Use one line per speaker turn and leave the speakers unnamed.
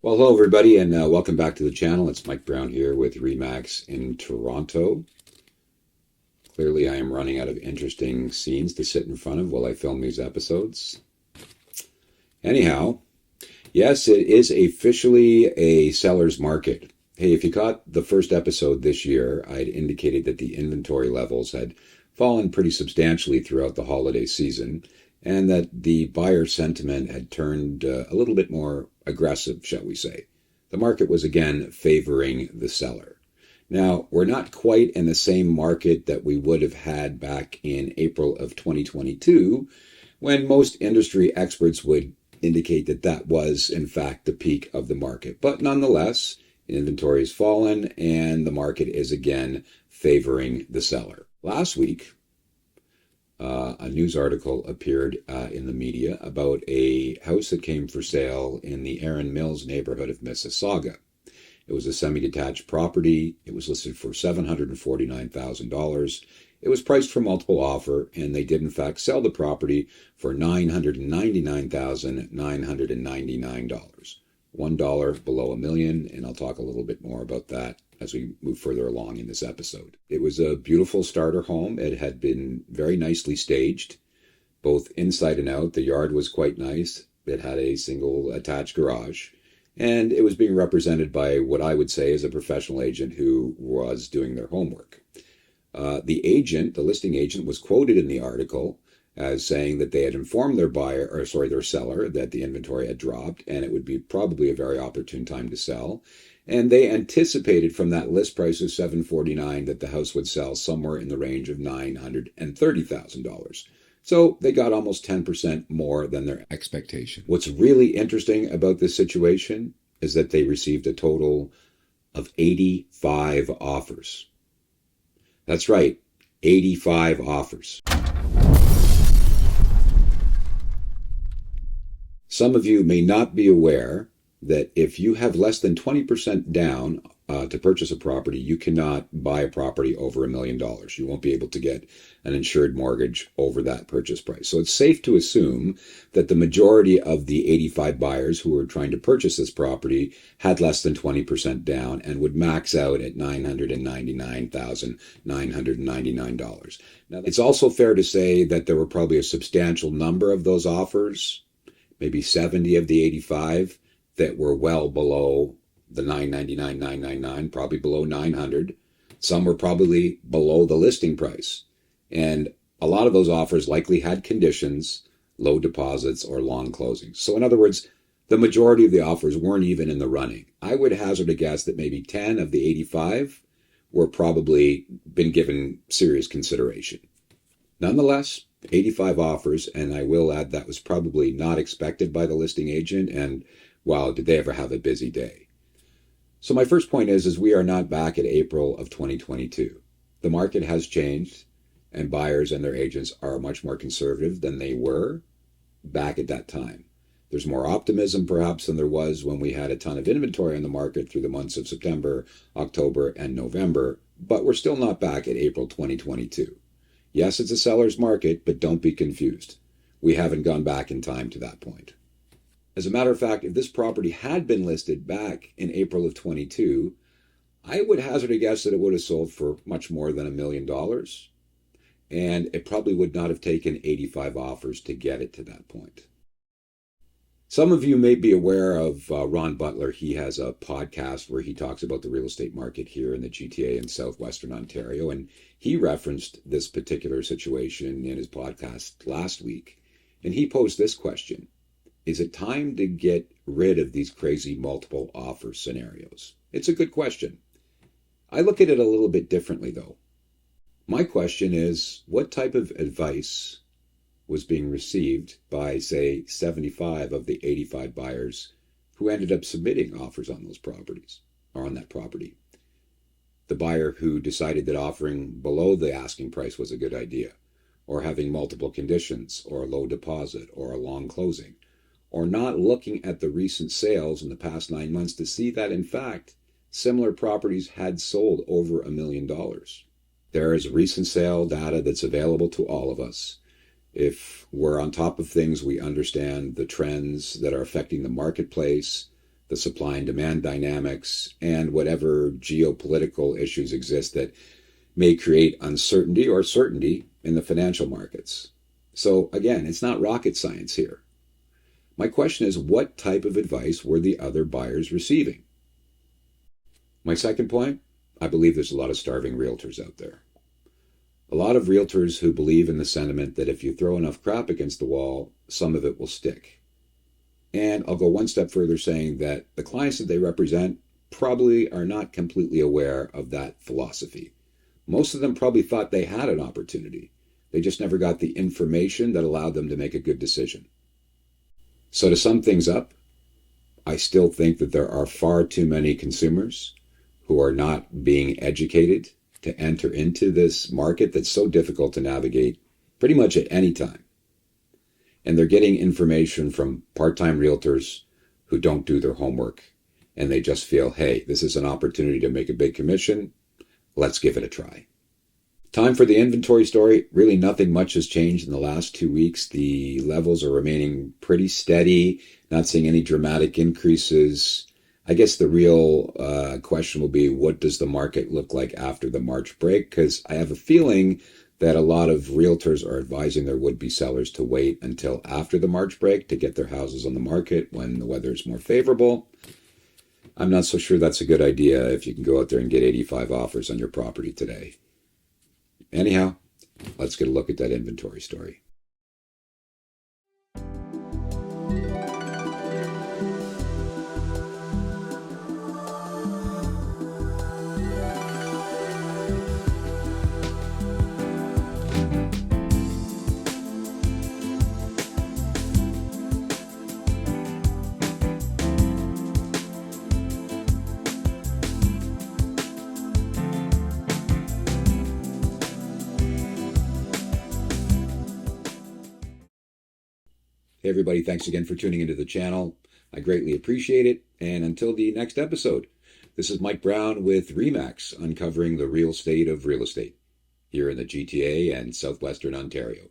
Well, hello everybody, and welcome back to the channel. It's Mike Brown here with Remax in Toronto. Clearly, I am running out of interesting scenes to sit in front of while I film these episodes. Anyhow, yes, it is officially a seller's market. Hey, if you caught the first episode this year, I'd indicated that the inventory levels had fallen pretty substantially throughout the holiday season, and that the buyer sentiment had turned a little bit more aggressive, shall we say. The market was again favoring the seller. Now, we're not quite in the same market that we would have had back in April of 2022, when most industry experts would indicate that that was, in fact, the peak of the market. But nonetheless, inventory has fallen and the market is again favoring the seller. Last week, a news article appeared in the media about a house that came for sale in the Erin Mills neighborhood of Mississauga. It was a semi-detached property. It was listed for $749,000. It was priced for multiple offer, and they did in fact sell the property for $999,999. $1 below a million, and I'll talk a little bit more about that as we move further along in this episode. It was a beautiful starter home. It had been very nicely staged, both inside and out. The yard was quite nice. It had a single attached garage, and it was being represented by what I would say is a professional agent who was doing their homework. The listing agent, was quoted in the article as saying that they had informed their seller that the inventory had dropped and it would be probably a very opportune time to sell. And they anticipated from that list price of $749,000 that the house would sell somewhere in the range of $930,000. So they got almost 10% more than their expectation. What's really interesting about this situation is that they received a total of 85 offers. That's right, 85 offers. Some of you may not be aware that if you have less than 20% down to purchase a property, you cannot buy a property over $1 million. You won't be able to get an insured mortgage over that purchase price. So it's safe to assume that the majority of the 85 buyers who were trying to purchase this property had less than 20% down and would max out at $999,999. Now, it's also fair to say that there were probably a substantial number of those offers, maybe 70 of the 85, that were well below the $999,999, probably below $900. Some were probably below the listing price. And a lot of those offers likely had conditions, low deposits, or long closings. So in other words, the majority of the offers weren't even in the running. I would hazard a guess that maybe 10 of the 85 were probably been given serious consideration. Nonetheless, 85 offers, and I will add that was probably not expected by the listing agent, and wow, did they ever have a busy day. So my first point is we are not back at April of 2022. The market has changed, and buyers and their agents are much more conservative than they were back at that time. There's more optimism perhaps than there was when we had a ton of inventory on the market through the months of September, October, and November, but we're still not back at April 2022. Yes, it's a seller's market, but don't be confused. We haven't gone back in time to that point. As a matter of fact, if this property had been listed back in April of 22, I would hazard a guess that it would have sold for much more than $1 million. And it probably would not have taken 85 offers to get it to that point. Some of you may be aware of Ron Butler. He has a podcast where he talks about the real estate market here in the GTA in southwestern Ontario. And he referenced this particular situation in his podcast last week. And he posed this question: is it time to get rid of these crazy multiple offer scenarios? It's a good question. I look at it a little bit differently, though. My question is, what type of advice was being received by, say, 75 of the 85 buyers who ended up submitting offers on those properties, or on that property? The buyer who decided that offering below the asking price was a good idea, or having multiple conditions, or a low deposit, or a long closing, or not looking at the recent sales in the past 9 months to see that, in fact, similar properties had sold over $1 million. There is recent sale data that's available to all of us. If we're on top of things, we understand the trends that are affecting the marketplace, the supply and demand dynamics, and whatever geopolitical issues exist that may create uncertainty or certainty in the financial markets. So, again, it's not rocket science here. My question is, what type of advice were the other buyers receiving? My second point, I believe there's a lot of starving realtors out there. A lot of realtors who believe in the sentiment that if you throw enough crap against the wall, some of it will stick. And I'll go one step further saying that the clients that they represent probably are not completely aware of that philosophy. Most of them probably thought they had an opportunity. They just never got the information that allowed them to make a good decision. So to sum things up, I still think that there are far too many consumers who are not being educated to enter into this market that's so difficult to navigate pretty much at any time. And they're getting information from part-time realtors who don't do their homework, and they just feel, hey, this is an opportunity to make a big commission. Let's give it a try. Time for the inventory story. Really nothing much has changed in the last 2 weeks. The levels are remaining pretty steady, not seeing any dramatic increases. I guess the real question will be, what does the market look like after the March break? Because I have a feeling that a lot of realtors are advising their would-be sellers to wait until after the March break to get their houses on the market when the weather is more favorable. I'm not so sure that's a good idea if you can go out there and get 85 offers on your property today. Anyhow, let's get a look at that inventory story. Hey everybody, thanks again for tuning into the channel. I greatly appreciate it. And until the next episode, this is Mike Brown with RE/MAX, uncovering the real state of real estate here in the GTA and Southwestern Ontario.